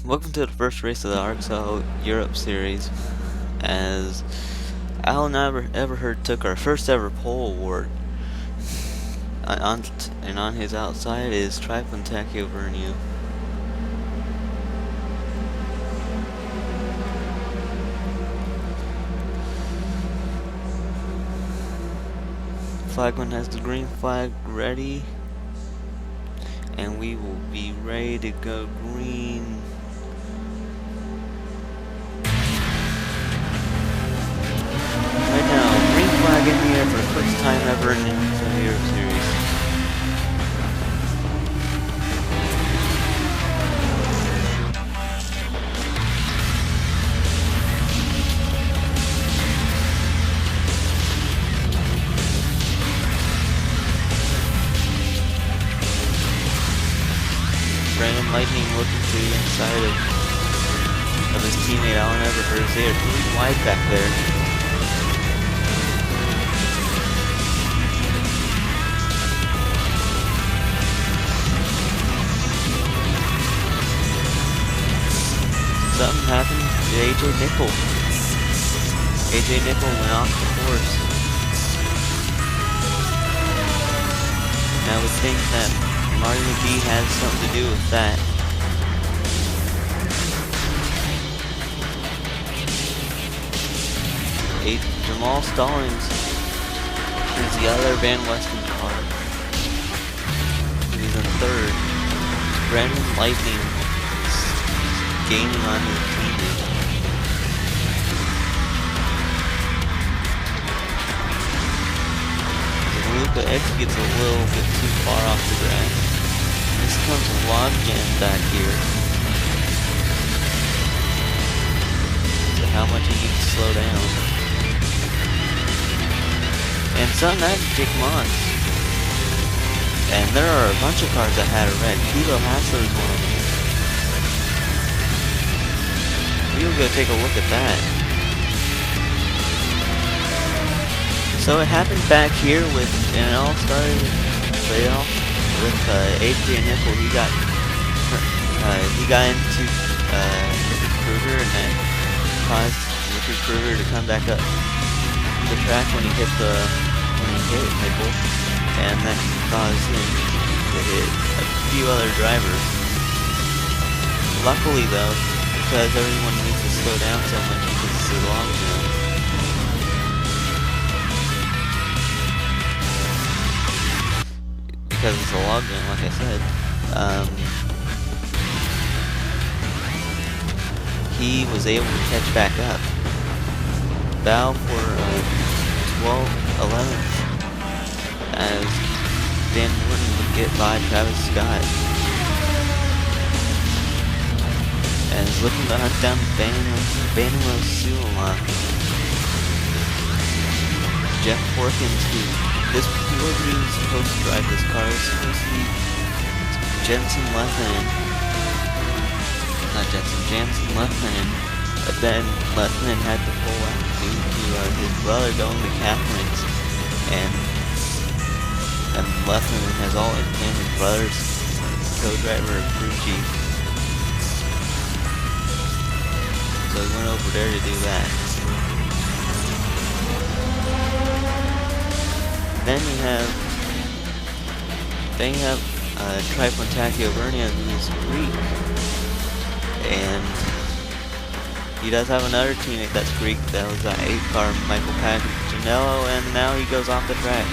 Welcome to the first race of the ARCSOA Europe Series, as Alan Everhard took our first ever pole award. And on his outside is Triflin Tachyovernia. Flagman has the green flag ready, and we will be ready to go green. Right now, green flag in the air for the first time ever in the Europe Series. Brandon Lightning looking to the inside of his teammate Alan Everhard. They are too wide back there. Something happened to AJ Nickel. AJ Nickel went off the course. And I would think that Marty McGee has something to do with that. Jamal Stallings is the other Van Weston car. He's in third. Brandon Lightning gaining on his teammate. Luca X gets a little bit too far off the grass. This comes a log jam back here. So how much he needs to slow down. And something happened to Jake Moss. And there are a bunch of cars that had a red. Kilo Hassler is one of them. We'll go take a look at that. So it happened back here and it all started playoff with Adrian Nickel. He got into Richard Kruger, and that caused Richard Kruger to come back up the track when he hit Nickel, and that caused him to hit a few other drivers. Luckily though, because everyone needs to slow down so much because it's a long jump. Because it's a log jam, like I said. He was able to catch back up. Bow for 11th as Dan Morton would get by Travis Scott. And is looking to hunt down Banamo Sulama. Jeff Porkins, who wasn't even supposed to drive this car. It was supposed to be Jensen Lethman. But then Lethman had to pull out due to his brother going to Catherine's. And Lethman has always been his brother's co-driver of crew chief. So he went over there to do that. Then you have Triflin Tachyovernia, who is Greek, and he does have another teammate that's Greek. That was that 8 car, Michael Paganello, and now he goes off the track.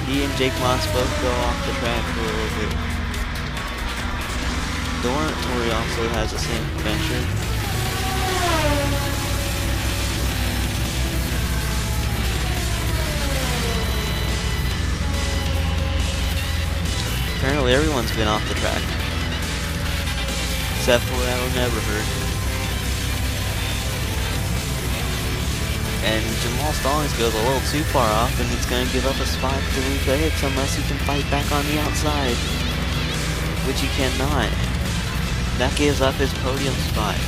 He and Jake Moss both go off the track for a little bit. Doratory also has the same adventure. Apparently everyone's been off the track. Except for Alan Everhard. And Jamal Stallings goes a little too far off, and he's going to give up a spot to Luca Hicks unless he can fight back on the outside. Which he cannot. That gives up his podium spot.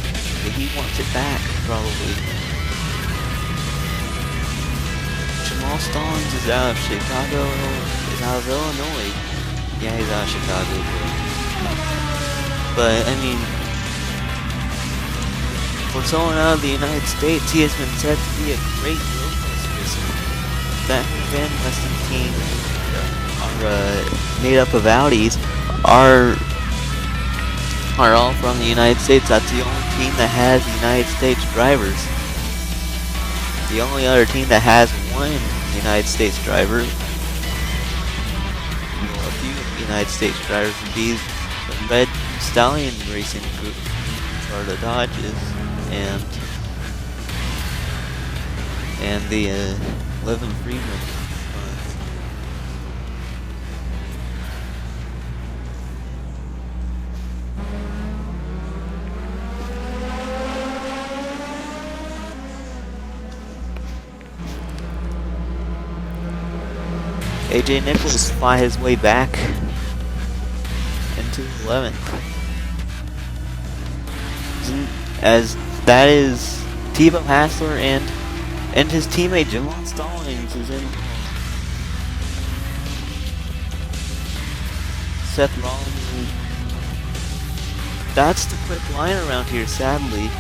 But he wants it back, probably. Jamal Stallings is out of Chicago, is out of Illinois. Yeah, he's out of Chicago. But I mean, for someone out of the United States, he has been said to be a great road course racer. That Van Weston team are made up of Audis are all from the United States. That's the only team that has United States drivers. The only other team that has one United States driver, a few United States drivers, would be the Red Stallion Racing Group, or the Dodges, and the Levin Friedman. AJ Nichols fly his way back into 11th. As that is Tebow Hassler and his teammate Jamal Stallings is in. Seth Rollins. That's the quick line around here, sadly.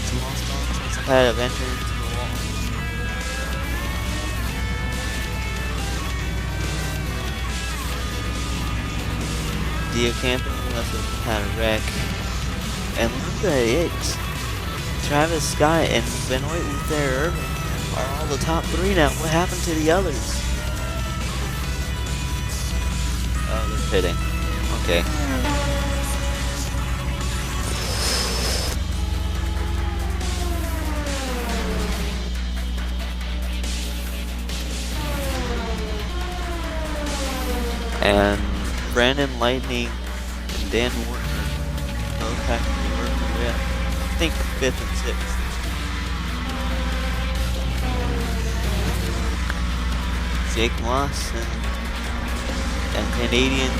Jamal Stallings has had a venture into the wall. Dio Campo must have had a wreck. And Luca Hicks, Travis Scott, and Benoit Luther Irvin are all the top three now. What happened to the others? Oh, they're pitting. Okay. And Brandon Lightning and Dan Warner both have to be working with, I think, 5th and 6th. Jake Moss and Canadian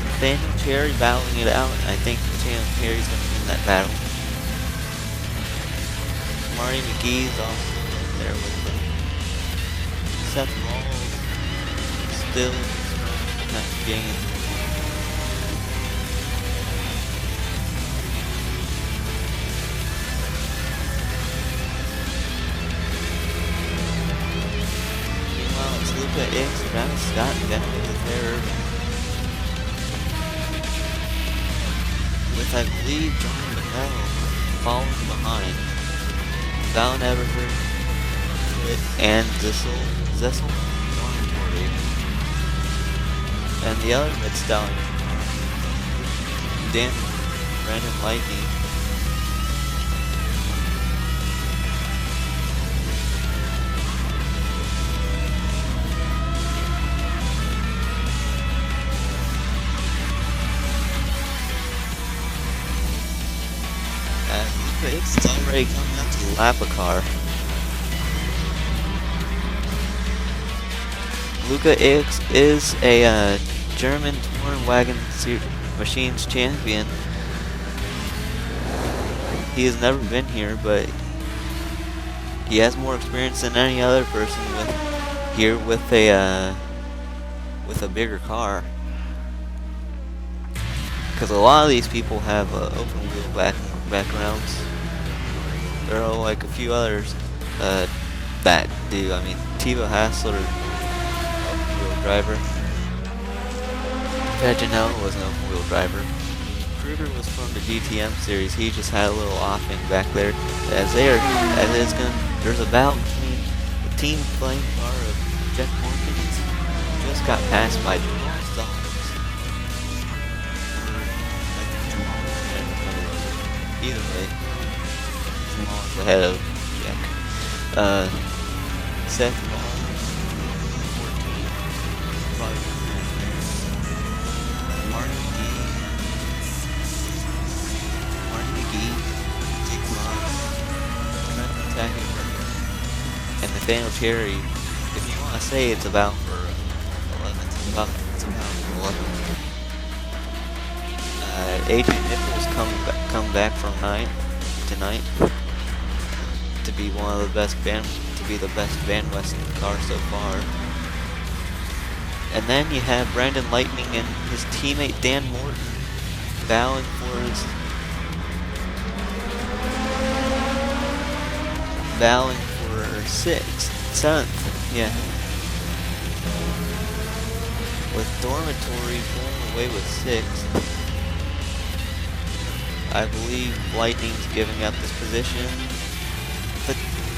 Nathaniel Cherry battling it out. I think Nathaniel Cherry's going to win that battle. Marty McGee's also there with them. Seth Rawls still game. Meanwhile, it's Luca X, Travis Scott, and Benoit Luther with, I believe, John Bell falling behind. Val Everford and Zessel. And the other Red Stallion, Dan Brandon Lightning. It's already coming up to the Lapa car. Luca X is a German touring wagon machines champion. He has never been here, but he has more experience than any other person here with a bigger car. Because a lot of these people have open wheel backgrounds. There are like a few others that do. I mean, Tebow Hassler, open wheel driver. Paginello was an open wheel driver. Kruger was from the GTM series. He just had a little offing back there. There's a battle between the team playing car of Jeff Morgan just got passed by Jamal Stallings. Either way, Jamal's ahead of Jack. Seth Rollins, 14, probably. Marty McGee, Jake Moss, and Nathaniel Cherry. If you want to say it's about for 11th, it's about for 11th. AJ Nichols come back from 9th to 9th to be one of the best Van Weston car so far. And then you have Brandon Lightning and his teammate Dan Morton battling for 6th, 7th, yeah. With Dormitory pulling away with 6th. I believe Lightning's giving up this position.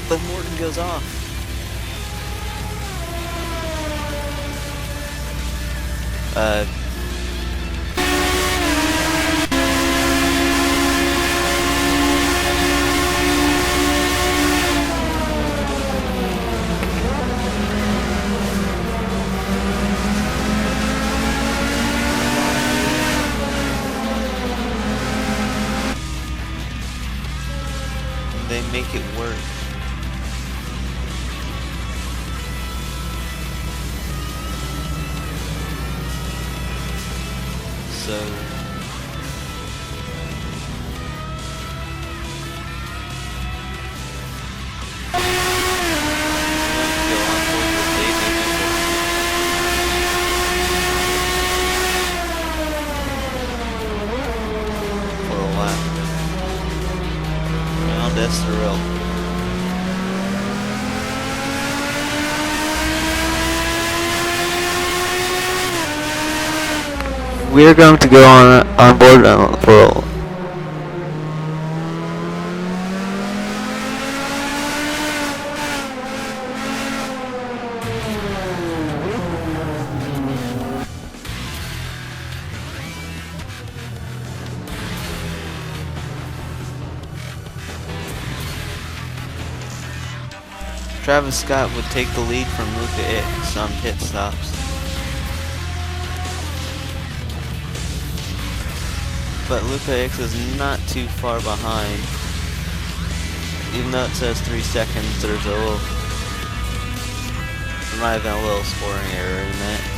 But Morton goes off. They make it work. So for a while. Round SRL. We're going to go on board for a Travis Scott would take the lead from Luca X on pit stops. But Luca X is not too far behind. Even though it says 3 seconds, there might have been a little scoring error in that.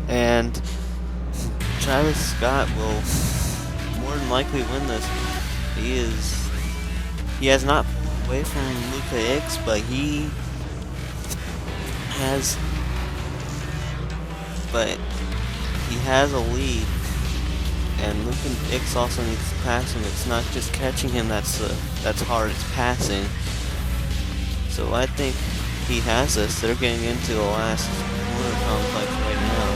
And Travis Scott will more than likely win this. He has not pulled away from Luca X, but he has a lead, and Luca X also needs to pass him. It's not just catching him that's hard, it's passing. So I think he has this. They're getting into the last corner complex right now.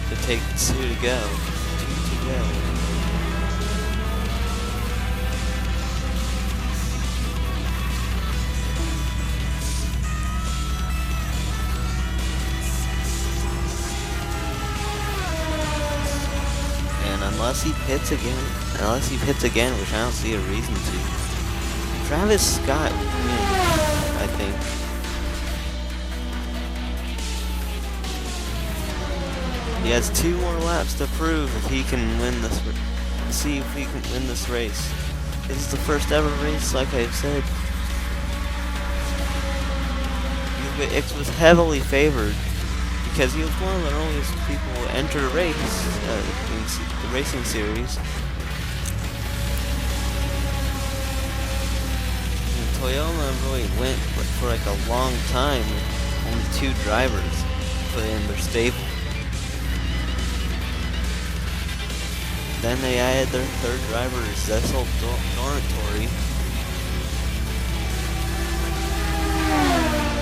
To take 2 to go. 2 to go. Unless he pits again, which I don't see a reason to. Travis Scott wins, I think. He has 2 more laps to prove if he can win this. See if he can win this race. This is the first ever race, like I've said. It was heavily favored because he was one of the earliest people to enter a race in the racing series. And Toyota really went for like a long time with only 2 drivers put in their stable. Then they added their 3rd driver, Cecil Doratory.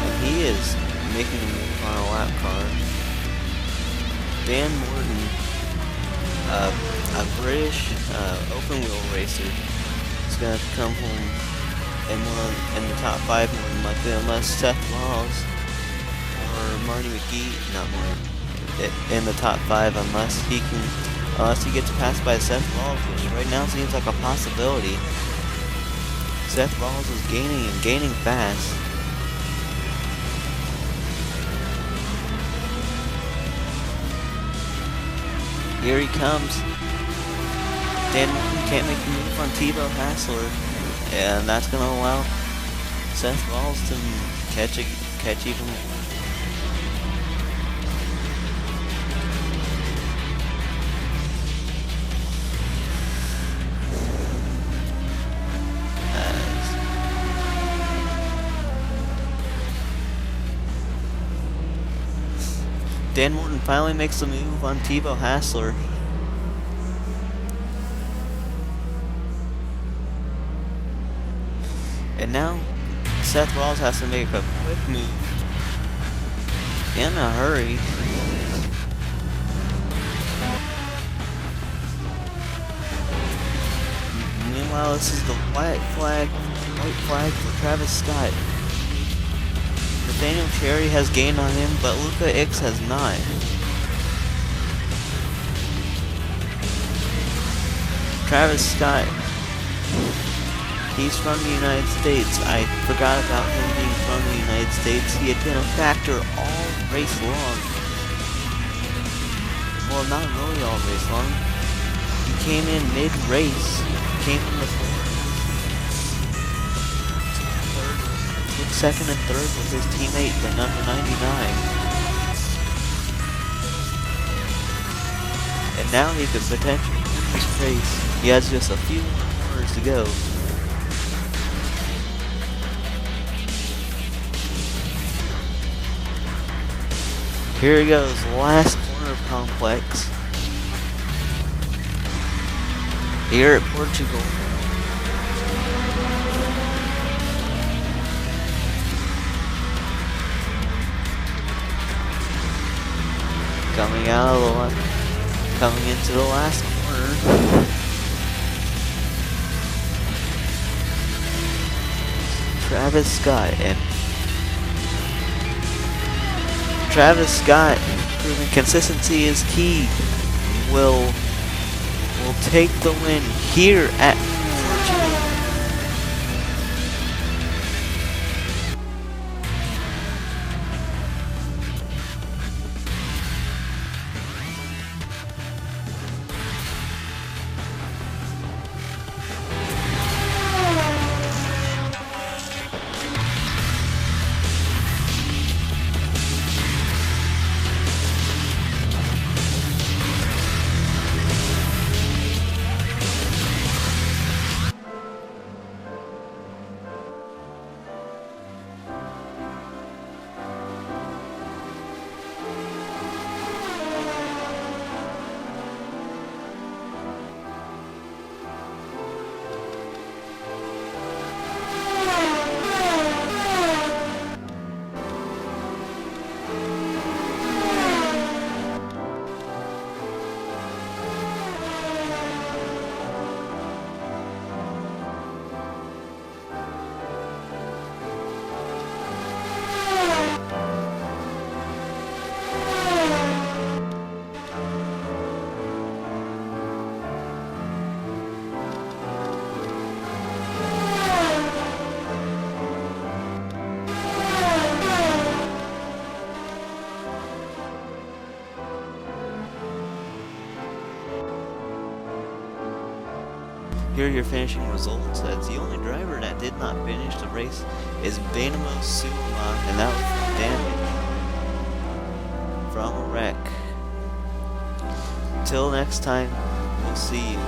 And he is making a move on a lap car. Dan Morton, a British open wheel racer, is going to come home in the top 5 more than likely, unless Seth Walls or Marty McGee, in the top 5, unless he gets passed by Seth Walls, which right now seems like a possibility. Seth Walls is gaining fast. Here he comes. Dan can't make the move on Tebow Hassler, and that's going to allow Seth Walls to catch even more. Dan Morton finally makes the move on Tebow Hassler. And now Seth Rawls has to make a quick move in a hurry. Meanwhile, this is the white flag for Travis Scott. Nathaniel Cherry has gained on him, but Luca X has not. Travis Scott, he's from the United States. I forgot about him being from the United States. He had been a factor all race long. Well, not really all race long. He came in mid-race. Came from the second and third with his teammate, the number 99. And now he could potentially win this race. He has just a few more corners to go. Here he goes, last corner complex. Here at Portugal. Coming into the last corner. Travis Scott, proving consistency is key, will take the win here at Portugal. here are your finishing results. As the only driver that did not finish the race is Benamo Suma, and that was from damage from a wreck. Till next time, we'll see you.